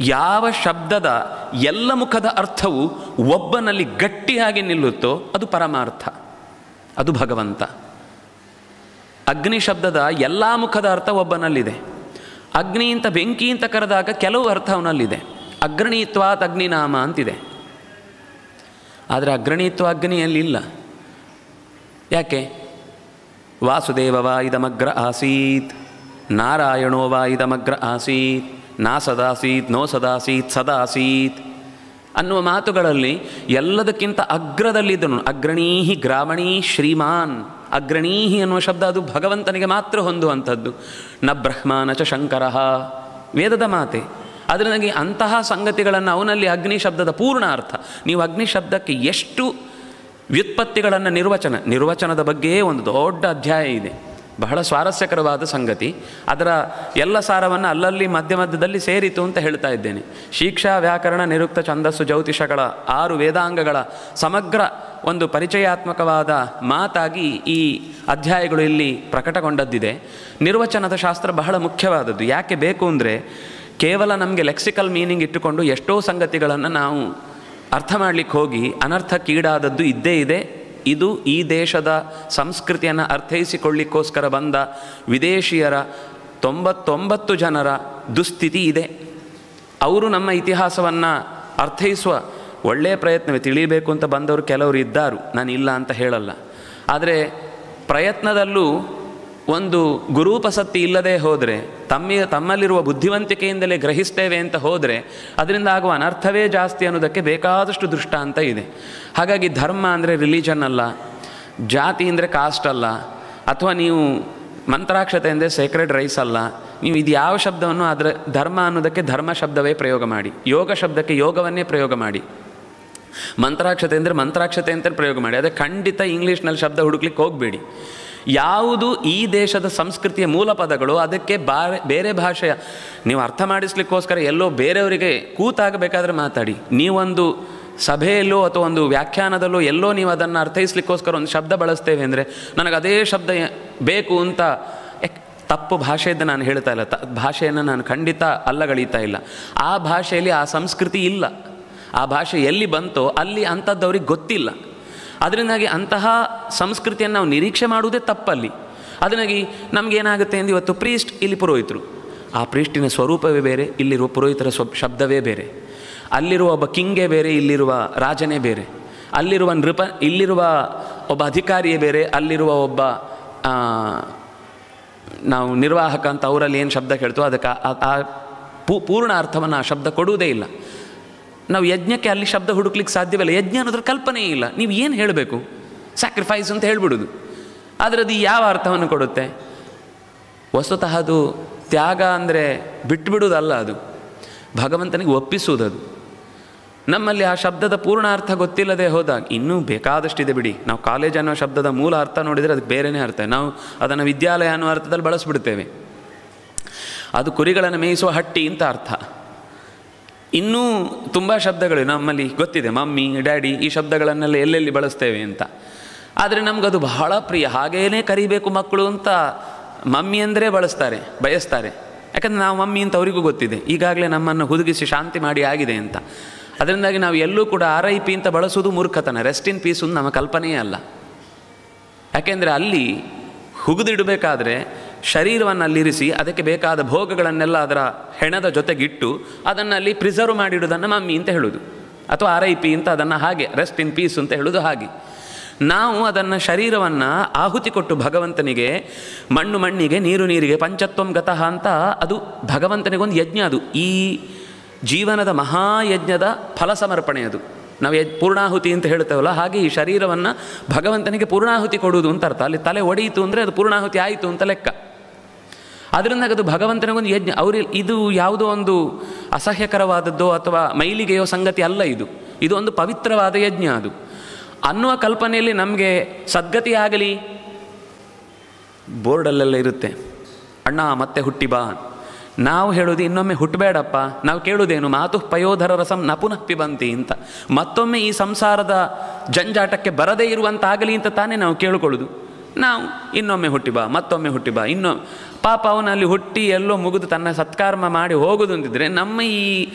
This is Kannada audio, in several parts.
ಯಾವ ಶಬ್ದದ ಎಲ್ಲ ಮುಖದ ಅರ್ಥವು ಒಬ್ಬನಲ್ಲಿ ಗಟ್ಟಿಯಾಗಿ ನಿಲ್ಲುತ್ತೋ ಅದು ಪರಮಾರ್ಥ, ಅದು ಭಗವಂತ. ಅಗ್ನಿ ಶಬ್ದದ ಎಲ್ಲ ಮುಖದ ಅರ್ಥ ಒಬ್ಬನಲ್ಲಿದೆ. ಅಗ್ನಿ ಅಂತ ಬೆಂಕಿ ಅಂತ ಕರೆದಾಗ ಕೆಲವು ಅರ್ಥ ಅವನಲ್ಲಿದೆ. ಅಗ್ರಣೀತ್ವಾತ್ ಅಗ್ನಿನಾಮ ಅಂತಿದೆ. ಆದರೆ ಅಗ್ರಣೀತ್ವ ಅಗ್ನಿಯಲ್ಲಿಲ್ಲ. ಯಾಕೆ? ವಾಸುದೇವ ವಾ ಇದಮಗ್ರ ಆಸೀತ್, ನಾರಾಯಣೋ ವಾ ಇದಮಗ್ರ ಆಸೀತ್, ನಾ ಸದಾಸೀತ್, ನೋ ಸದಾಸೀತ್, ಸದಾಸೀತ್ ಅನ್ನುವ ಮಾತುಗಳಲ್ಲಿ ಎಲ್ಲದಕ್ಕಿಂತ ಅಗ್ರದಲ್ಲಿದ್ದನು. ಅಗ್ರಣೀಹಿ ಗ್ರಾಮಣೀ ಶ್ರೀಮಾನ್. ಅಗ್ರಣೀಹಿ ಅನ್ನುವ ಶಬ್ದ ಅದು ಭಗವಂತನಿಗೆ ಮಾತ್ರ ಹೊಂದುವಂಥದ್ದು. ನ ಬ್ರಹ್ಮ ನ ಚ ಶಂಕರ, ವೇದದ ಮಾತೆ. ಅದರಿಂದಾಗಿ ಅಂತಹ ಸಂಗತಿಗಳನ್ನು ಅವನಲ್ಲಿ ಅಗ್ನಿ ಶಬ್ದದ ಪೂರ್ಣ ಅರ್ಥ. ನೀವು ಅಗ್ನಿ ಶಬ್ದಕ್ಕೆ ಎಷ್ಟು ವ್ಯುತ್ಪತ್ತಿಗಳನ್ನು ನಿರ್ವಚನದ ಬಗ್ಗೆ ಒಂದು ದೊಡ್ಡ ಅಧ್ಯಾಯ ಇದೆ, ಬಹಳ ಸ್ವಾರಸ್ಯಕರವಾದ ಸಂಗತಿ. ಅದರ ಎಲ್ಲ ಸಾರವನ್ನು ಅಲ್ಲಲ್ಲಿ ಮಧ್ಯ ಮಧ್ಯದಲ್ಲಿ ಸೇರಿತು ಅಂತ ಹೇಳ್ತಾ ಇದ್ದೇನೆ. ಶಿಕ್ಷಾ, ವ್ಯಾಕರಣ, ನಿರುಕ್ತ, ಛಂದಸ್ಸು, ಜ್ಯೋತಿಷಗಳ 6 ವೇದಾಂಗಗಳ ಸಮಗ್ರ ಒಂದು ಪರಿಚಯಾತ್ಮಕವಾದ ಮಾತಾಗಿ ಈ ಅಧ್ಯಾಯಗಳು ಇಲ್ಲಿ ಪ್ರಕಟಗೊಂಡದ್ದಿದೆ. ನಿರ್ವಚನದ ಶಾಸ್ತ್ರ ಬಹಳ ಮುಖ್ಯವಾದದ್ದು. ಯಾಕೆ ಬೇಕು ಅಂದರೆ, ಕೇವಲ ನಮಗೆ ಲೆಕ್ಸಿಕಲ್ ಮೀನಿಂಗ್ ಇಟ್ಟುಕೊಂಡು ಎಷ್ಟೋ ಸಂಗತಿಗಳನ್ನು ನಾವು ಅರ್ಥ ಮಾಡಲಿಕ್ಕೆ ಹೋಗಿ ಅನರ್ಥಕ್ಕೀಡಾದದ್ದು ಇದ್ದೇ ಇದೆ. ಇದು ಈ ದೇಶದ ಸಂಸ್ಕೃತಿಯನ್ನು ಅರ್ಥೈಸಿಕೊಳ್ಳಿಕ್ಕೋಸ್ಕರ ಬಂದ ವಿದೇಶಿಯರ 99 ಜನರ ದುಸ್ಥಿತಿ ಇದೆ. ಅವರು ನಮ್ಮ ಇತಿಹಾಸವನ್ನು ಅರ್ಥೈಸುವ ಒಳ್ಳೆಯ ಪ್ರಯತ್ನವೇ, ತಿಳಿಯಬೇಕು ಅಂತ ಬಂದವರು ಕೆಲವರು ಇದ್ದಾರು, ನಾನು ಇಲ್ಲ ಅಂತ ಹೇಳಲ್ಲ. ಆದರೆ ಪ್ರಯತ್ನದಲ್ಲೂ ಒಂದು ಗುರೂಪಸಕ್ತಿ ಇಲ್ಲದೆ ಹೋದರೆ, ತಮ್ಮಲ್ಲಿರುವ ಬುದ್ಧಿವಂತಿಕೆಯಿಂದಲೇ ಗ್ರಹಿಸ್ತೇವೆ ಅಂತ ಹೋದರೆ ಅದರಿಂದ ಆಗುವ ಅನರ್ಥವೇ ಜಾಸ್ತಿ ಅನ್ನೋದಕ್ಕೆ ಬೇಕಾದಷ್ಟು ದೃಷ್ಟಾಂತ ಇದೆ. ಹಾಗಾಗಿ ಧರ್ಮ ಅಂದರೆ ರಿಲಿಜನ್ ಅಲ್ಲ, ಜಾತಿ ಅಂದರೆ ಕಾಸ್ಟ್ ಅಲ್ಲ, ಅಥವಾ ನೀವು ಮಂತ್ರಾಕ್ಷತೆ ಅಂದರೆ ಸೇಕ್ರೆಡ್ ರೈಸ್ ಅಲ್ಲ. ನೀವು ಇದು ಯಾವ ಶಬ್ದವನ್ನು ಅದರ ಧರ್ಮ ಅನ್ನೋದಕ್ಕೆ ಧರ್ಮ ಶಬ್ದವೇ ಪ್ರಯೋಗ ಮಾಡಿ, ಯೋಗ ಶಬ್ದಕ್ಕೆ ಯೋಗವನ್ನೇ ಪ್ರಯೋಗ ಮಾಡಿ, ಮಂತ್ರಾಕ್ಷತೆ ಅಂದರೆ ಮಂತ್ರಾಕ್ಷತೆ ಅಂತ ಪ್ರಯೋಗ ಮಾಡಿ. ಅದೇ ಖಂಡಿತ ಇಂಗ್ಲೀಷ್ನಲ್ಲಿ ಶಬ್ದ ಹುಡುಕ್ಲಿಕ್ಕೆ ಹೋಗಬೇಡಿ. ಯಾವುದು ಈ ದೇಶದ ಸಂಸ್ಕೃತಿಯ ಮೂಲ ಪದಗಳು ಅದಕ್ಕೆ ಬೇರೆ ಭಾಷೆಯ ನೀವು ಅರ್ಥ ಮಾಡಿಸ್ಲಿಕ್ಕೋಸ್ಕರ ಎಲ್ಲೋ ಬೇರೆಯವರಿಗೆ ಕೂತಾಗಬೇಕಾದ್ರೆ ಮಾತಾಡಿ. ನೀವೊಂದು ಸಭೆಯಲ್ಲೋ ಅಥವಾ ಒಂದು ವ್ಯಾಖ್ಯಾನದಲ್ಲೋ ಎಲ್ಲೋ ನೀವು ಅದನ್ನು ಅರ್ಥೈಸ್ಲಿಕ್ಕೋಸ್ಕರ ಒಂದು ಶಬ್ದ ಬಳಸ್ತೇವೆ ಅಂದರೆ ನನಗೆ ಅದೇ ಶಬ್ದ ಬೇಕು ಅಂತ ತಪ್ಪು ಭಾಷೆಯಿಂದ ನಾನು ಹೇಳ್ತಾ ಇಲ್ಲ, ಭಾಷೆಯನ್ನು ನಾನು ಖಂಡಿತ ಅಲ್ಲಗಳೀತಾ ಇಲ್ಲ. ಆ ಭಾಷೆಯಲ್ಲಿ ಆ ಸಂಸ್ಕೃತಿ ಇಲ್ಲ. ಆ ಭಾಷೆ ಎಲ್ಲಿ ಬಂತೋ ಅಲ್ಲಿ ಅಂಥದ್ದವ್ರಿಗೆ ಗೊತ್ತಿಲ್ಲ. ಅದರಿಂದಾಗಿ ಅಂತಹ ಸಂಸ್ಕೃತಿಯನ್ನು ನಾವು ನಿರೀಕ್ಷೆ ಮಾಡುವುದೇ ತಪ್ಪಲ್ಲಿ. ಅದರಿಂದಾಗಿ ನಮಗೇನಾಗುತ್ತೆ ಎಂದು ಇವತ್ತು ಪ್ರೀಸ್ಟ್, ಇಲ್ಲಿ ಪುರೋಹಿತರು. ಆ ಪ್ರೀಸ್ಟಿನ ಸ್ವರೂಪವೇ ಬೇರೆ, ಇಲ್ಲಿರುವ ಪುರೋಹಿತರ ಶಬ್ದವೇ ಬೇರೆ. ಅಲ್ಲಿರುವ ಒಬ್ಬ ಕಿಂಗೇ ಬೇರೆ, ಇಲ್ಲಿರುವ ರಾಜನೇ ಬೇರೆ. ಅಲ್ಲಿರುವ ನೃಪ, ಇಲ್ಲಿರುವ ಒಬ್ಬ ಅಧಿಕಾರಿಯೇ ಬೇರೆ, ಅಲ್ಲಿರುವ ಒಬ್ಬ ನಾವು ನಿರ್ವಾಹಕ ಅಂತ ಅವರಲ್ಲಿ ಏನು ಶಬ್ದ ಕೇಳ್ತೋ ಅದಕ್ಕೆ ಆ ಪೂರ್ಣ ಅರ್ಥವನ್ನು ಆ ಶಬ್ದ ಕೊಡುವುದೇ ಇಲ್ಲ. ನಾವು ಯಜ್ಞಕ್ಕೆ ಅಲ್ಲಿ ಶಬ್ದ ಹುಡುಕ್ಲಿಕ್ಕೆ ಸಾಧ್ಯವಿಲ್ಲ. ಯಜ್ಞ ಅನ್ನೋದ್ರ ಕಲ್ಪನೆ ಇಲ್ಲ. ನೀವು ಏನು ಹೇಳಬೇಕು? ಸ್ಯಾಕ್ರಿಫೈಸ್ ಅಂತ ಹೇಳ್ಬಿಡೋದು. ಆದರೆ ಅದು ಯಾವ ಅರ್ಥವನ್ನು ಕೊಡುತ್ತೆ? ವಸ್ತುತಃ ಅದು ತ್ಯಾಗ ಅಂದರೆ ಬಿಟ್ಟುಬಿಡುವುದಲ್ಲ, ಅದು ಭಗವಂತನಿಗೆ ಒಪ್ಪಿಸುವುದದು. ನಮ್ಮಲ್ಲಿ ಆ ಶಬ್ದದ ಪೂರ್ಣ ಅರ್ಥ ಗೊತ್ತಿಲ್ಲದೆ ಹೋದಾಗ ಇನ್ನೂ ಬೇಕಾದಷ್ಟಿದೆ ಬಿಡಿ. ನಾವು ಕಾಲೇಜ್ ಅನ್ನೋ ಶಬ್ದದ ಮೂಲ ಅರ್ಥ ನೋಡಿದರೆ ಅದಕ್ಕೆ ಬೇರೆಯೇ ಅರ್ಥ. ನಾವು ಅದನ್ನು ವಿದ್ಯಾಲಯ ಅನ್ನೋ ಅರ್ಥದಲ್ಲಿ ಬಳಸಿಬಿಡ್ತೇವೆ. ಅದು ಕುರಿಗಳನ್ನು ಮೇಯಿಸುವ ಹಟ್ಟಿ ಅಂತ ಅರ್ಥ. ಇನ್ನೂ ತುಂಬ ಶಬ್ದಗಳು ನಮ್ಮಲ್ಲಿ ಗೊತ್ತಿದೆ, ಮಮ್ಮಿ, ಡ್ಯಾಡಿ, ಈ ಶಬ್ದಗಳನ್ನೆಲ್ಲ ಎಲ್ಲೆಲ್ಲಿ ಬಳಸ್ತೇವೆ ಅಂತ. ಆದರೆ ನಮಗದು ಬಹಳ ಪ್ರಿಯ. ಹಾಗೇನೇ ಕರಿಬೇಕು ಮಕ್ಕಳು ಅಂತ ಮಮ್ಮಿ ಅಂದರೆ ಬಯಸ್ತಾರೆ. ಯಾಕಂದರೆ ನಾವು ಮಮ್ಮಿ ಅಂತ ಅವರಿಗೂ ಗೊತ್ತಿದೆ, ಈಗಾಗಲೇ ನಮ್ಮನ್ನು ಹುದುಗಿಸಿ ಶಾಂತಿ ಮಾಡಿ ಆಗಿದೆ ಅಂತ. ಅದರಿಂದಾಗಿ ನಾವು ಎಲ್ಲೂ ಕೂಡ RIP ಅಂತ ಬಳಸೋದು ಮೂರ್ಖತನ. ರೆಸ್ಟ್ ಇನ್ ಪೀಸ್ ಒಂದು ನಮ್ಮ ಕಲ್ಪನೆಯೇ ಅಲ್ಲ. ಯಾಕೆಂದರೆ ಅಲ್ಲಿ ಹುಗಿದಿಡಬೇಕಾದ್ರೆ ಶರೀರವನ್ನು ಅಲ್ಲಿರಿಸಿ ಅದಕ್ಕೆ ಬೇಕಾದ ಭೋಗಗಳನ್ನೆಲ್ಲ ಅದರ ಹೆಣದ ಜೊತೆಗಿಟ್ಟು ಅದನ್ನು ಅಲ್ಲಿ ಪ್ರಿಸರ್ವ್ ಮಾಡಿಡುವುದನ್ನು ಮಮ್ಮಿ ಅಂತ ಹೇಳೋದು, ಅಥವಾ RIP ಅಂತ ಅದನ್ನು ಹಾಗೆ ರೆಸ್ಟ್ ಇನ್ ಪೀಸ್ ಅಂತ ಹೇಳೋದು. ಹಾಗೆ ನಾವು ಅದನ್ನು ಶರೀರವನ್ನು ಆಹುತಿ ಕೊಟ್ಟು ಭಗವಂತನಿಗೆ, ಮಣ್ಣು ಮಣ್ಣಿಗೆ, ನೀರು ನೀರಿಗೆ, ಪಂಚತ್ವಂ ಗತಃ ಅಂತ ಅದು ಭಗವಂತನಿಗೊಂದು ಯಜ್ಞ. ಅದು ಈ ಜೀವನದ ಮಹಾಯಜ್ಞದ ಫಲ ಸಮರ್ಪಣೆ. ಅದು ನಾವು ಪೂರ್ಣಾಹುತಿ ಅಂತ ಹೇಳ್ತೇವಲ್ಲ, ಹಾಗೆ ಈ ಶರೀರವನ್ನು ಭಗವಂತನಿಗೆ ಪೂರ್ಣಾಹುತಿ ಕೊಡುವುದು ಅಂತ ಅರ್ಥ. ಅಲ್ಲಿ ತಲೆ ಒಡೆಯಿತು ಅಂದರೆ ಅದು ಪೂರ್ಣಾಹುತಿ ಆಯಿತು ಅಂತ ಲೆಕ್ಕ. ಅದರಿಂದ ಅದು ಭಗವಂತನಿಗೊಂದು ಯಜ್ಞ. ಇದು ಯಾವುದೋ ಒಂದು ಅಸಹ್ಯಕರವಾದದ್ದೋ ಅಥವಾ ಮೈಲಿಗೆಯೋ ಸಂಗತಿ ಅಲ್ಲ. ಇದು ಒಂದು ಪವಿತ್ರವಾದ ಯಜ್ಞ ಅದು ಅನ್ನುವ ಕಲ್ಪನೆಯಲ್ಲಿ ನಮಗೆ ಸದ್ಗತಿ ಆಗಲಿ. ಬೋರ್ಡಲ್ಲೆಲ್ಲ ಇರುತ್ತೆ, ಅಣ್ಣ ಮತ್ತೆ ಹುಟ್ಟಿ ಬಾ. ನಾವು ಹೇಳೋದು ಇನ್ನೊಮ್ಮೆ ಹುಟ್ಟಬೇಡಪ್ಪ. ನಾವು ಕೇಳೋದೇನು? ಮಾತು ಪಯೋಧರ ರಸಂ ನ ಪುನಃ ಪಿಬಂತಿ ಅಂತ. ಮತ್ತೊಮ್ಮೆ ಈ ಸಂಸಾರದ ಜಂಜಾಟಕ್ಕೆ ಬರದೇ ಇರುವಂತಾಗಲಿ ಅಂತ ತಾನೇ ನಾವು ಕೇಳಿಕೊಳ್ಳೋದು. ನಾವು ಇನ್ನೊಮ್ಮೆ ಹುಟ್ಟಿ ಬಾ, ಮತ್ತೊಮ್ಮೆ ಹುಟ್ಟಿ ಬಾ, ಪಾಪ ಅವನಲ್ಲಿ ಹುಟ್ಟಿ ಎಲ್ಲೋ ಮುಗಿದು ತನ್ನ ಸತ್ಕರ್ಮ ಮಾಡಿ ಹೋಗೋದು ಅಂತಿದ್ರೆ ನಮ್ಮ ಈ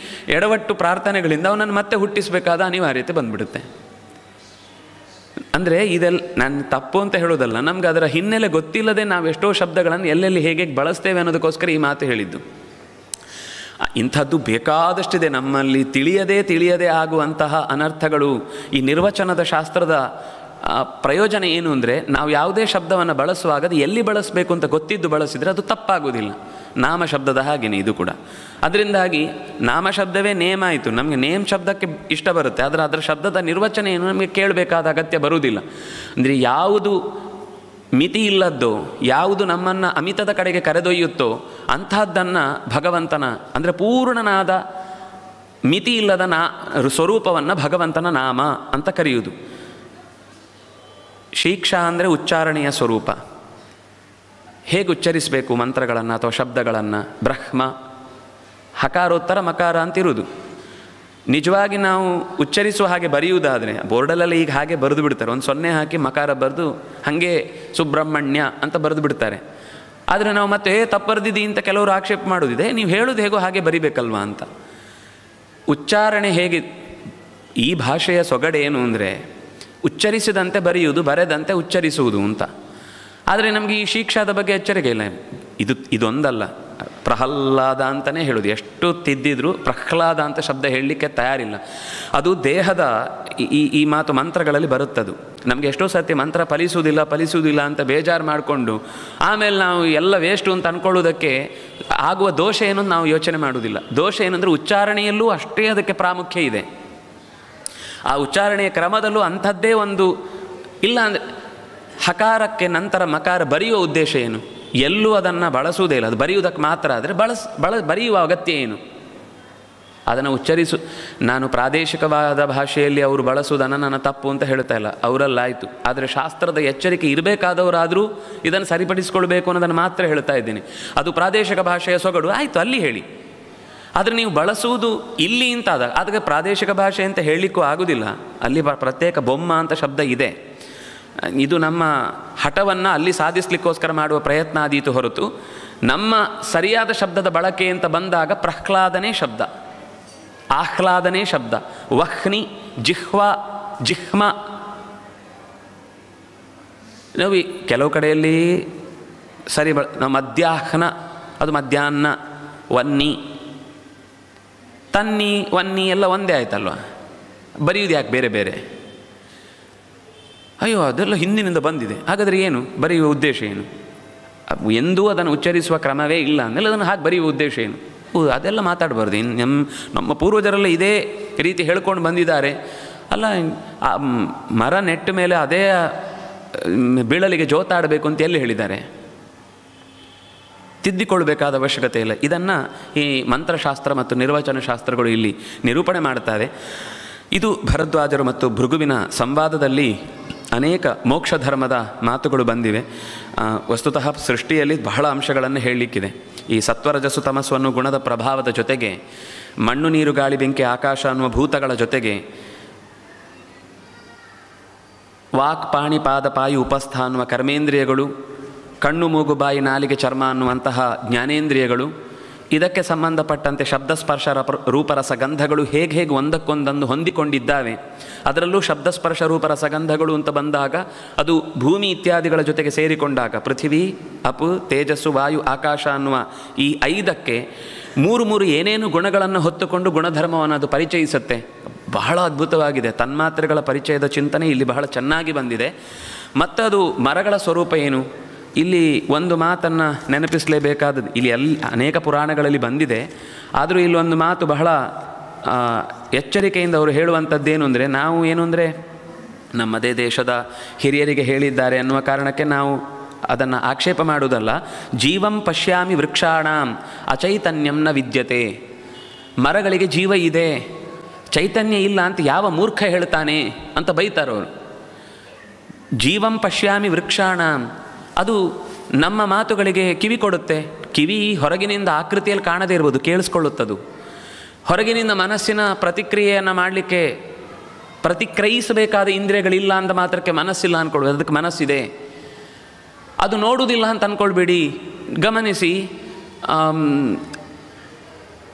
ಎಡವಟ್ಟು ಪ್ರಾರ್ಥನೆಗಳಿಂದ ಅವನನ್ನು ಮತ್ತೆ ಹುಟ್ಟಿಸಬೇಕಾದ ಅನಿವಾರ್ಯತೆ ಬಂದ್ಬಿಡುತ್ತೆ. ಅಂದರೆ ಇದೆಲ್ಲ ನಾನು ತಪ್ಪು ಅಂತ ಹೇಳೋದಲ್ಲ, ನಮ್ಗೆ ಅದರ ಹಿನ್ನೆಲೆ ಗೊತ್ತಿಲ್ಲದೆ ನಾವು ಎಷ್ಟೋ ಶಬ್ದಗಳನ್ನು ಎಲ್ಲೆಲ್ಲಿ ಹೇಗೆ ಬಳಸ್ತೇವೆ ಅನ್ನೋದಕ್ಕೋಸ್ಕರ ಈ ಮಾತು ಹೇಳಿದ್ದು. ಇಂಥದ್ದು ಬೇಕಾದಷ್ಟಿದೆ ನಮ್ಮಲ್ಲಿ ತಿಳಿಯದೇ ಆಗುವಂತಹ ಅನರ್ಥಗಳು. ಈ ನಿರ್ವಚನದ ಶಾಸ್ತ್ರದ ಪ್ರಯೋಜನ ಏನು ಅಂದರೆ, ನಾವು ಯಾವುದೇ ಶಬ್ದವನ್ನು ಬಳಸುವಾಗ ಅದು ಎಲ್ಲಿ ಬಳಸಬೇಕು ಅಂತ ಗೊತ್ತಿದ್ದು ಬಳಸಿದರೆ ಅದು ತಪ್ಪಾಗೋದಿಲ್ಲ. ನಾಮ ಶಬ್ದದ ಹಾಗೆಯೇ ಇದು ಕೂಡ. ಅದರಿಂದಾಗಿ ನಾಮ ಶಬ್ದವೇ ನೇಮ ಆಯಿತು. ನಮಗೆ ನೇಮ್ ಶಬ್ದಕ್ಕೆ ಇಷ್ಟ ಬರುತ್ತೆ, ಆದರೆ ಅದರ ಶಬ್ದದ ನಿರ್ವಚನ ಏನು ನಮಗೆ ಕೇಳಬೇಕಾದ ಅಗತ್ಯ ಬರುವುದಿಲ್ಲ. ಅಂದರೆ ಯಾವುದು ಮಿತಿ ಇಲ್ಲದ್ದೋ, ಯಾವುದು ನಮ್ಮನ್ನು ಅಮಿತದ ಕಡೆಗೆ ಕರೆದೊಯ್ಯುತ್ತೋ ಅಂಥದ್ದನ್ನು ಭಗವಂತನ ಅಂದರೆ ಪೂರ್ಣನಾದ ಮಿತಿ ಇಲ್ಲದ ಸ್ವರೂಪವನ್ನು ಭಗವಂತನ ನಾಮ ಅಂತ ಕರೆಯುವುದು. ಶಿಕ್ಷಾ ಅಂದರೆ ಉಚ್ಚಾರಣೆಯ ಸ್ವರೂಪ. ಹೇಗೆ ಉಚ್ಚರಿಸಬೇಕು ಮಂತ್ರಗಳನ್ನು ಅಥವಾ ಶಬ್ದಗಳನ್ನು? ಬ್ರಹ್ಮ, ಹಕಾರೋತ್ತರ ಮಕಾರ ಅಂತಿರುವುದು. ನಿಜವಾಗಿ ನಾವು ಉಚ್ಚರಿಸುವ ಹಾಗೆ ಬರೆಯುವುದಾದರೆ ಬೋರ್ಡಲ್ಲೆಲ್ಲ ಈಗ ಹಾಗೆ ಬರೆದು ಬಿಡ್ತಾರೆ, ಒಂದು 0 ಹಾಕಿ ಮಕಾರ ಬರೆದು ಹಾಗೆ ಸುಬ್ರಹ್ಮಣ್ಯ ಅಂತ ಬರೆದು ಬಿಡ್ತಾರೆ. ಆದರೆ ನಾವು ಮತ್ತೆ ತಪ್ಪು ಬರೆದಿದ್ದೀ ಅಂತ ಕೆಲವರು ಆಕ್ಷೇಪ ಮಾಡೋದಿದೆ. ನೀವು ಹೇಳೋದು ಹೇಗೋ ಹಾಗೆ ಬರಿಬೇಕಲ್ವಾ ಅಂತ. ಉಚ್ಚಾರಣೆ ಹೇಗೆ, ಈ ಭಾಷೆಯ ಸೊಗಡೇನು ಅಂದರೆ ಉಚ್ಚರಿಸಿದಂತೆ ಬರೆಯುವುದು, ಬರೆದಂತೆ ಉಚ್ಚರಿಸುವುದು ಅಂತ. ಆದರೆ ನಮಗೆ ಈ ಶಿಕ್ಷಾದ ಬಗ್ಗೆ ಎಚ್ಚರಿಕೆ ಇಲ್ಲ. ಇದೊಂದಲ್ಲ, ಪ್ರಹ್ಲಾದ ಅಂತಲೇ ಹೇಳೋದು. ಎಷ್ಟು ತಿದ್ದಿದ್ರು ಪ್ರಹ್ಲಾದ ಅಂತ ಶಬ್ದ ಹೇಳಲಿಕ್ಕೆ ತಯಾರಿಲ್ಲ. ಅದು ದೇಹದ ಈ ಮಾತು ಮಂತ್ರಗಳಲ್ಲಿ ಬರುತ್ತದು. ನಮಗೆ ಎಷ್ಟೋ ಸರ್ತಿ ಮಂತ್ರ ಫಲಿಸುವುದಿಲ್ಲ ಅಂತ ಬೇಜಾರು ಮಾಡಿಕೊಂಡು ಆಮೇಲೆ ನಾವು ಎಲ್ಲ ವೇಸ್ಟು ಅಂತ ಅಂದ್ಕೊಳ್ಳೋದಕ್ಕೆ ಆಗುವ ದೋಷ ಏನು ನಾವು ಯೋಚನೆ ಮಾಡೋದಿಲ್ಲ. ದೋಷ ಏನಂದರೆ ಉಚ್ಚಾರಣೆಯಲ್ಲೂ ಅಷ್ಟೇ ಅದಕ್ಕೆ ಪ್ರಾಮುಖ್ಯ ಇದೆ. ಆ ಉಚ್ಚಾರಣೆಯ ಕ್ರಮದಲ್ಲೂ ಅಂಥದ್ದೇ ಒಂದು ಇಲ್ಲ. ಅಂದರೆ ಹಕಾರಕ್ಕೆ ನಂತರ ಮಕಾರ ಬರೆಯುವ ಉದ್ದೇಶ ಏನು? ಎಲ್ಲೂ ಅದನ್ನು ಬಳಸುವುದೇ ಇಲ್ಲ, ಅದು ಬರೆಯುವುದಕ್ಕೆ ಮಾತ್ರ. ಆದರೆ ಬರೆಯುವ ಅಗತ್ಯ ಏನು? ಅದನ್ನು ನಾನು ಪ್ರಾದೇಶಿಕವಾದ ಭಾಷೆಯಲ್ಲಿ ಅವರು ಬಳಸುವುದನ್ನು ನಾನು ತಪ್ಪು ಅಂತ ಹೇಳ್ತಾ ಇಲ್ಲ, ಅವರಲ್ಲಾಯಿತು. ಆದರೆ ಶಾಸ್ತ್ರದ ಎಚ್ಚರಿಕೆ ಇರಬೇಕಾದವರಾದರೂ ಇದನ್ನು ಸರಿಪಡಿಸಿಕೊಳ್ಬೇಕು ಅನ್ನೋದನ್ನು ಮಾತ್ರ ಹೇಳ್ತಾ ಇದ್ದೀನಿ. ಅದು ಪ್ರಾದೇಶಿಕ ಭಾಷೆಯ ಸೊಗಡು, ಆಯಿತು, ಅಲ್ಲಿ ಹೇಳಿ. ಆದರೆ ನೀವು ಬಳಸುವುದು ಇಲ್ಲಿ ಅಂತಾದಾಗ ಅದಕ್ಕೆ ಪ್ರಾದೇಶಿಕ ಭಾಷೆ ಅಂತ ಹೇಳಲಿಕ್ಕೂ ಆಗೋದಿಲ್ಲ. ಅಲ್ಲಿ ಪ್ರತ್ಯೇಕ ಬೊಮ್ಮ ಅಂತ ಶಬ್ದ ಇದೆ. ಇದು ನಮ್ಮ ಹಠವನ್ನು ಅಲ್ಲಿ ಸಾಧಿಸಲಿಕ್ಕೋಸ್ಕರ ಮಾಡುವ ಪ್ರಯತ್ನ ಆದೀತು ಹೊರತು ನಮ್ಮ ಸರಿಯಾದ ಶಬ್ದದ ಬಳಕೆ ಅಂತ ಬಂದಾಗ ಪ್ರಹ್ಲಾದನೇ ಶಬ್ದ, ಆಹ್ಲಾದನೇ ಶಬ್ದ, ವಹ್ನಿ, ಜಿಹ್ವಾ, ಜಿಹ್ಮ. ನಾವು ಕೆಲವು ಕಡೆಯಲ್ಲಿ ಸರಿ ನಾವು ಮಧ್ಯಾಹ್ನ, ಅದು ಮಧ್ಯಾಹ್ನ, ವನ್ನಿ, ತನ್ನಿ, ವನ್ನಿ ಎಲ್ಲ ಒಂದೇ ಆಯ್ತಲ್ವ. ಬರೆಯುವುದು ಯಾಕೆ ಬೇರೆ ಬೇರೆ? ಅಯ್ಯೋ ಅದೆಲ್ಲ ಹಿಂದಿನಿಂದ ಬಂದಿದೆ. ಹಾಗಾದರೆ ಏನು ಬರೆಯುವ ಉದ್ದೇಶ ಏನು? ಎಂದೂ ಅದನ್ನು ಉಚ್ಚರಿಸುವ ಕ್ರಮವೇ ಇಲ್ಲ ಅಂದಮೇಲೆ ಅದನ್ನು ಹಾಗೆ ಬರೆಯುವ ಉದ್ದೇಶ ಏನು? ಅದೆಲ್ಲ ಮಾತಾಡಬಾರ್ದು. ನಮ್ಮ ಪೂರ್ವಜರೆಲ್ಲ ಇದೇ ರೀತಿ ಹೇಳ್ಕೊಂಡು ಬಂದಿದ್ದಾರೆ. ಅಲ್ಲ, ಮರ ನೆಟ್ಟ ಮೇಲೆ ಅದೇ ಬೀಳಲಿಗೆ ಜೋತಾಡಬೇಕು ಅಂತ ಎಲ್ಲಿ ಹೇಳಿದ್ದಾರೆ? ತಿದ್ದಿಕೊಳ್ಳಬೇಕಾದ ಅವಶ್ಯಕತೆ ಇಲ್ಲ. ಇದನ್ನು ಈ ಮಂತ್ರಶಾಸ್ತ್ರ ಮತ್ತು ನಿರ್ವಚನ ಶಾಸ್ತ್ರಗಳು ಇಲ್ಲಿ ನಿರೂಪಣೆ ಮಾಡ್ತಾರೆ. ಇದು ಭರದ್ವಾಜರು ಮತ್ತು ಭೃಗುವಿನ ಸಂವಾದದಲ್ಲಿ ಅನೇಕ ಮೋಕ್ಷ ಧರ್ಮದ ಮಾತುಗಳು ಬಂದಿವೆ. ವಸ್ತುತಃ ಸೃಷ್ಟಿಯಲ್ಲಿ ಬಹಳ ಅಂಶಗಳನ್ನು ಹೇಳಲಿಕ್ಕಿದೆ. ಈ ಸತ್ವರಜಸ್ಸು ತಮಸ್ಸು ಅನ್ನೋ ಗುಣದ ಪ್ರಭಾವದ ಜೊತೆಗೆ ಮಣ್ಣು ನೀರು ಗಾಳಿ ಬೆಂಕಿ ಆಕಾಶ ಅನ್ನುವ ಭೂತಗಳ ಜೊತೆಗೆ ವಾಕ್ ಪಾಣಿ ಪಾದ ಪಾಯು ಉಪಸ್ಥ ಅನ್ನುವ ಕರ್ಮೇಂದ್ರಿಯಗಳು, ಕಣ್ಣು ಮೂಗು ಬಾಯಿ ನಾಲಿಗೆ ಚರ್ಮ ಅನ್ನುವಂತಹ ಜ್ಞಾನೇಂದ್ರಿಯಗಳು, ಇದಕ್ಕೆ ಸಂಬಂಧಪಟ್ಟಂತೆ ಶಬ್ದಸ್ಪರ್ಶ ರೂಪರಸ ಗಂಧಗಳು ಹೇಗೆ ಒಂದಕ್ಕೊಂದೊಂದು ಹೊಂದಿಕೊಂಡಿದ್ದಾವೆ. ಅದರಲ್ಲೂ ಶಬ್ದಸ್ಪರ್ಶ ರೂಪರಸ ಗಂಧಗಳು ಅಂತ ಬಂದಾಗ ಅದು ಭೂಮಿ ಇತ್ಯಾದಿಗಳ ಜೊತೆಗೆ ಸೇರಿಕೊಂಡಾಗ ಪೃಥ್ವಿ, ಅಪು, ತೇಜಸ್ಸು, ವಾಯು, ಆಕಾಶ ಅನ್ನುವ ಈ 5ಕ್ಕೆ 3 ಏನೇನು ಗುಣಗಳನ್ನು ಹೊತ್ತುಕೊಂಡು ಗುಣಧರ್ಮವನ್ನು ಅದು ಪರಿಚಯಿಸುತ್ತೆ. ಬಹಳ ಅದ್ಭುತವಾಗಿದೆ. ತನ್ಮಾತ್ರೆಗಳ ಪರಿಚಯದ ಚಿಂತನೆ ಇಲ್ಲಿ ಬಹಳ ಚೆನ್ನಾಗಿ ಬಂದಿದೆ. ಮತ್ತು ಅದು ಮರಗಳ ಸ್ವರೂಪ ಏನು? ಇಲ್ಲಿ ಒಂದು ಮಾತನ್ನು ನೆನಪಿಸಲೇಬೇಕಾದದ್ದು. ಇಲ್ಲಿ ಅನೇಕ ಪುರಾಣಗಳಲ್ಲಿ ಬಂದಿದೆ. ಆದರೂ ಇಲ್ಲೊಂದು ಮಾತು ಬಹಳ ಎಚ್ಚರಿಕೆಯಿಂದ ಅವರು ಹೇಳುವಂಥದ್ದೇನು ಅಂದರೆ, ನಾವು ಏನು ಅಂದರೆ ನಮ್ಮದೇ ದೇಶದ ಹಿರಿಯರಿಗೆ ಹೇಳಿದ್ದಾರೆ ಅನ್ನುವ ಕಾರಣಕ್ಕೆ ನಾವು ಅದನ್ನು ಆಕ್ಷೇಪ ಮಾಡುವುದಲ್ಲ. ಜೀವಂ ಪಶ್ಯಾಮಿ ವೃಕ್ಷಾಣಾಂ ಅಚೈತನ್ಯಂ ನ ವಿದ್ಯತೆ. ಮರಗಳಿಗೆ ಜೀವ ಇದೆ, ಚೈತನ್ಯ ಇಲ್ಲ ಅಂತ ಯಾವ ಮೂರ್ಖ ಹೇಳ್ತಾನೆ ಅಂತ ಬೈತಾರವರು. ಜೀವಂ ಪಶ್ಯಾಮಿ ವೃಕ್ಷಾಣಾಂ, ಅದು ನಮ್ಮ ಮಾತುಗಳಿಗೆ ಕಿವಿ ಕೊಡುತ್ತೆ. ಕಿವಿ ಹೊರಗಿನಿಂದ ಆಕೃತಿಯಲ್ಲಿ ಕಾಣದೇ ಇರ್ಬೋದು, ಕೇಳಿಸ್ಕೊಳ್ಳುತ್ತದು. ಹೊರಗಿನಿಂದ ಮನಸ್ಸಿನ ಪ್ರತಿಕ್ರಿಯೆಯನ್ನು ಮಾಡಲಿಕ್ಕೆ ಪ್ರತಿಕ್ರಿಯಿಸಬೇಕಾದ ಇಂದ್ರಿಯಗಳಿಲ್ಲ ಅಂದ ಮಾತ್ರಕ್ಕೆ ಮನಸ್ಸಿಲ್ಲ ಅಂದ್ಕೊಳ್ಬೋದು. ಅದಕ್ಕೆ ಮನಸ್ಸಿದೆ. ಅದು ನೋಡುವುದಿಲ್ಲ ಅಂತ ಅಂದ್ಕೊಳ್ಬೇಡಿ. ಗಮನಿಸಿ,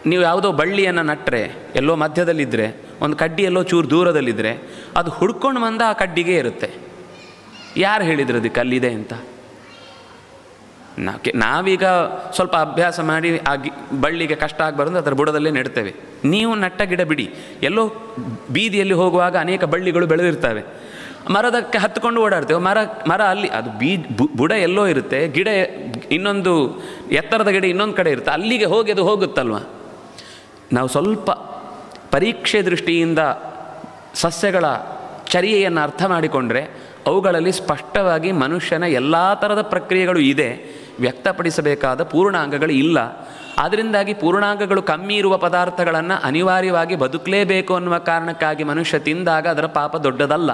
ನೀವು ಯಾವುದೋ ಬಳ್ಳಿಯನ್ನು ನಟ್ಟರೆ ಎಲ್ಲೋ ಮಧ್ಯದಲ್ಲಿದ್ದರೆ, ಒಂದು ಕಡ್ಡಿ ಎಲ್ಲೋ ಚೂರು ದೂರದಲ್ಲಿದ್ದರೆ, ಅದು ಹುಡ್ಕೊಂಡು ಬಂದ ಆ ಕಡ್ಡಿಗೆ ಇರುತ್ತೆ. ಯಾರು ಹೇಳಿದ್ರು ಅದಕ್ಕೆ ಅಲ್ಲಿದೆ ಅಂತ? ನಾವೀಗ ಸ್ವಲ್ಪ ಅಭ್ಯಾಸ ಮಾಡಿ ಆ ಬಳ್ಳಿಗೆ ಕಷ್ಟ ಆಗಬಾರ್ದು ಅದರ ಬುಡದಲ್ಲೇ ನೆಡ್ತೇವೆ. ನೀವು ನಟ್ಟ ಗಿಡ ಬಿಡಿ, ಎಲ್ಲೋ ಬೀದಿಯಲ್ಲಿ ಹೋಗುವಾಗ ಅನೇಕ ಬಳ್ಳಿಗಳು ಬೆಳೆದಿರ್ತವೆ, ಮರದಕ್ಕೆ ಹತ್ಕೊಂಡು ಓಡಾಡ್ತೇವೆ. ಮರ ಅಲ್ಲಿ ಅದು ಬುಡ ಎಲ್ಲೋ ಇರುತ್ತೆ, ಗಿಡ ಇನ್ನೊಂದು ಎತ್ತರದ ಗಿಡ ಇನ್ನೊಂದು ಕಡೆ ಇರುತ್ತೆ, ಅಲ್ಲಿಗೆ ಹೋಗಿ ಅದು ಹೋಗುತ್ತಲ್ವ. ನಾವು ಸ್ವಲ್ಪ ಪರೀಕ್ಷೆ ದೃಷ್ಟಿಯಿಂದ ಸಸ್ಯಗಳ ಚರ್ಯೆಯನ್ನು ಅರ್ಥ ಮಾಡಿಕೊಂಡ್ರೆ ಅವುಗಳಲ್ಲಿ ಸ್ಪಷ್ಟವಾಗಿ ಮನುಷ್ಯನ ಎಲ್ಲ ಥರದ ಪ್ರಕ್ರಿಯೆಗಳು ಇದೆ, ವ್ಯಕ್ತಪಡಿಸಬೇಕಾದ ಪೂರ್ಣಾಂಗಗಳು ಇಲ್ಲ. ಆದ್ದರಿಂದಾಗಿ ಪೂರ್ಣಾಂಗಗಳು ಕಮ್ಮಿ ಇರುವ ಪದಾರ್ಥಗಳನ್ನು ಅನಿವಾರ್ಯವಾಗಿ ಬದುಕಲೇಬೇಕು ಅನ್ನುವ ಕಾರಣಕ್ಕಾಗಿ ಮನುಷ್ಯ ತಿಂದಾಗ ಅದರ ಪಾಪ ದೊಡ್ಡದಲ್ಲ.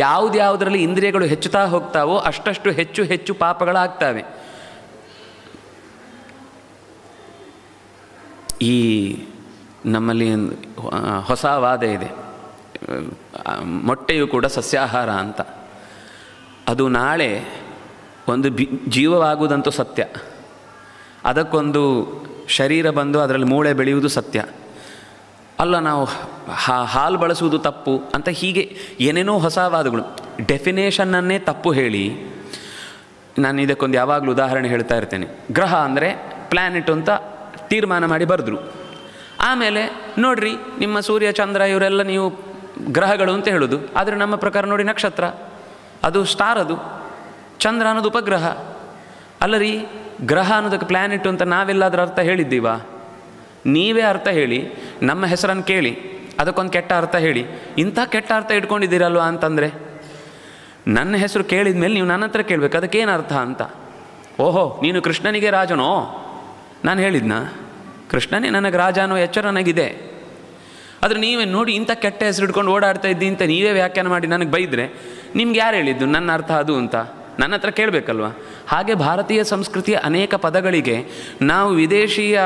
ಯಾವುದ್ಯಾವುದರಲ್ಲಿ ಇಂದ್ರಿಯಗಳು ಹೆಚ್ಚುತ್ತಾ ಹೋಗ್ತಾವೋ ಅಷ್ಟಷ್ಟು ಹೆಚ್ಚು ಹೆಚ್ಚು ಪಾಪಗಳಾಗ್ತವೆ. ಈ ನಮ್ಮಲ್ಲಿ ಹೊಸ ವಾದ ಇದೆ, ಮೊಟ್ಟೆಯು ಕೂಡ ಸಸ್ಯಾಹಾರ ಅಂತ. ಅದು ನಾಳೆ ಒಂದು ಜೀವವಾಗುವುದಂತೂ ಸತ್ಯ, ಅದಕ್ಕೊಂದು ಶರೀರ ಬಂದು ಅದರಲ್ಲಿ ಮೂಳೆ ಬೆಳೆಯುವುದು ಸತ್ಯ. ಅಲ್ಲ, ನಾವು ಹಾಲು ಬಳಸುವುದು ತಪ್ಪು ಅಂತ ಹೀಗೆ ಏನೇನೋ ಹೊಸ ವಾದಗಳು, ಡೆಫಿನೇಷನ್ನನ್ನೇ ತಪ್ಪು ಹೇಳಿ. ನಾನು ಇದಕ್ಕೊಂದು ಯಾವಾಗಲೂ ಉದಾಹರಣೆ ಹೇಳ್ತಾ ಇರ್ತೇನೆ. ಗ್ರಹ ಅಂದರೆ ಪ್ಲ್ಯಾನೆಟ್ ಅಂತ ತೀರ್ಮಾನ ಮಾಡಿ ಬರೆದ್ರು. ಆಮೇಲೆ ನೋಡ್ರಿ, ನಿಮ್ಮ ಸೂರ್ಯ ಚಂದ್ರ ಇವರೆಲ್ಲ ನೀವು ಗ್ರಹಗಳು ಅಂತ ಹೇಳೋದು, ಆದರೆ ನಮ್ಮ ಪ್ರಕಾರ ನೋಡಿ ನಕ್ಷತ್ರ ಅದು ಸ್ಟಾರ್, ಅದು ಚಂದ್ರ ಅನ್ನೋದು ಉಪಗ್ರಹ. ಅಲ್ಲ ರೀ, ಗ್ರಹ ಅನ್ನೋದಕ್ಕೆ ಪ್ಲ್ಯಾನೆಟ್ ಅಂತ ನಾವೆಲ್ಲಾದ್ರೂ ಅರ್ಥ ಹೇಳಿದ್ದೀವಾ? ನೀವೇ ಅರ್ಥ ಹೇಳಿ, ನಮ್ಮ ಹೆಸರನ್ನು ಕೇಳಿ ಅದಕ್ಕೊಂದು ಕೆಟ್ಟ ಅರ್ಥ ಹೇಳಿ. ಇಂಥ ಕೆಟ್ಟ ಅರ್ಥ ಇಟ್ಕೊಂಡಿದ್ದೀರಲ್ವ ಅಂತಂದರೆ, ನನ್ನ ಹೆಸರು ಕೇಳಿದ ಮೇಲೆ ನೀವು ನನ್ನ ಹತ್ರ ಕೇಳಬೇಕು ಅದಕ್ಕೇನು ಅರ್ಥ ಅಂತ. ಓಹೋ, ನೀನು ಕೃಷ್ಣನಿಗೆ ರಾಜನೋ? ನಾನು ಹೇಳಿದ್ನಾ ಕೃಷ್ಣನೇ ನನಗೆ ರಾಜ ಅನ್ನೋ ಎಚ್ಚರ ನನಗಿದೆ. ಆದರೆ ನೀವೇ ನೋಡಿ ಇಂಥ ಕೆಟ್ಟ ಹೆಸರು ಹಿಡ್ಕೊಂಡು ಓಡಾಡ್ತಾ ಇದ್ದಿ ಅಂತ ನೀವೇ ವ್ಯಾಖ್ಯಾನ ಮಾಡಿ ನನಗೆ ಬೈದರೆ ನಿಮ್ಗೆ ಯಾರು ಹೇಳಿದ್ದು ನನ್ನ ಅರ್ಥ ಅದು ಅಂತ? ನನ್ನ ಹತ್ರ ಕೇಳಬೇಕಲ್ವ. ಹಾಗೆ ಭಾರತೀಯ ಸಂಸ್ಕೃತಿಯ ಅನೇಕ ಪದಗಳಿಗೆ ನಾವು ವಿದೇಶೀಯ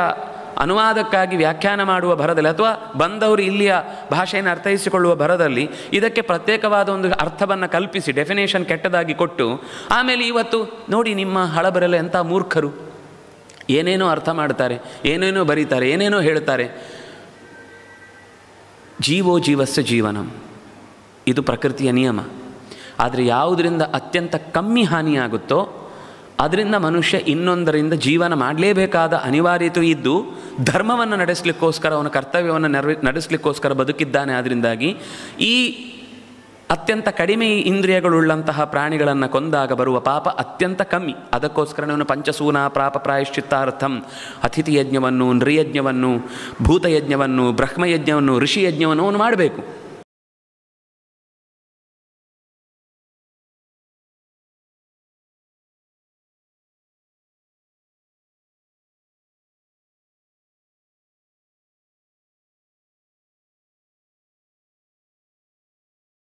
ಅನುವಾದಕ್ಕಾಗಿ ವ್ಯಾಖ್ಯಾನ ಮಾಡುವ ಭರದಲ್ಲಿ ಅಥವಾ ಬಂದವರು ಇಲ್ಲಿಯ ಭಾಷೆಯನ್ನು ಅರ್ಥೈಸಿಕೊಳ್ಳುವ ಭರದಲ್ಲಿ ಇದಕ್ಕೆ ಪ್ರತ್ಯೇಕವಾದ ಒಂದು ಅರ್ಥವನ್ನು ಕಲ್ಪಿಸಿ ಡೆಫಿನೇಷನ್ ಕೆಟ್ಟದಾಗಿ ಕೊಟ್ಟು ಆಮೇಲೆ ಇವತ್ತು ನೋಡಿ ನಿಮ್ಮ ಹಳಬರೆಲ್ಲ ಎಂಥ ಮೂರ್ಖರು, ಏನೇನೋ ಅರ್ಥ ಮಾಡ್ತಾರೆ, ಏನೇನೋ ಬರೀತಾರೆ, ಏನೇನೋ ಹೇಳ್ತಾರೆ. ಜೀವೋ ಜೀವಸ್ಯ ಜೀವನಂ, ಇದು ಪ್ರಕೃತಿಯ ನಿಯಮ. ಆದರೆ ಯಾವುದರಿಂದ ಅತ್ಯಂತ ಕಮ್ಮಿ ಹಾನಿಯಾಗುತ್ತೋ ಅದರಿಂದ ಮನುಷ್ಯ ಇನ್ನೊಂದರಿಂದ ಜೀವನ ಮಾಡಲೇಬೇಕಾದ ಅನಿವಾರ್ಯತೆ ಇದ್ದು ಧರ್ಮವನ್ನು ನಡೆಸಲಿಕ್ಕೋಸ್ಕರ ಅವನ ಕರ್ತವ್ಯವನ್ನು ನಡೆಸಲಿಕ್ಕೋಸ್ಕರ ಬದುಕಿದ್ದಾನೆ. ಅದರಿಂದಾಗಿ ಈ ಅತ್ಯಂತ ಕಡಿಮೆ ಇಂದ್ರಿಯಗಳುಳ್ಳಂತಹ ಪ್ರಾಣಿಗಳನ್ನು ಕೊಂದಾಗ ಬರುವ ಪಾಪ ಅತ್ಯಂತ ಕಮ್ಮಿ. ಅದಕ್ಕೋಸ್ಕರ ಅವನು ಪಂಚಸೂನ ಪ್ರಾಪ ಪ್ರಾಯಶ್ಚಿತ್ತಾರ್ಥಂ ಅತಿಥಿ ಯಜ್ಞವನ್ನು, ನೃಯಜ್ಞವನ್ನು, ಭೂತಯಜ್ಞವನ್ನು, ಬ್ರಹ್ಮಯಜ್ಞವನ್ನು, ಋಷಿಯಜ್ಞವನ್ನು ಅವನು ಮಾಡಬೇಕು.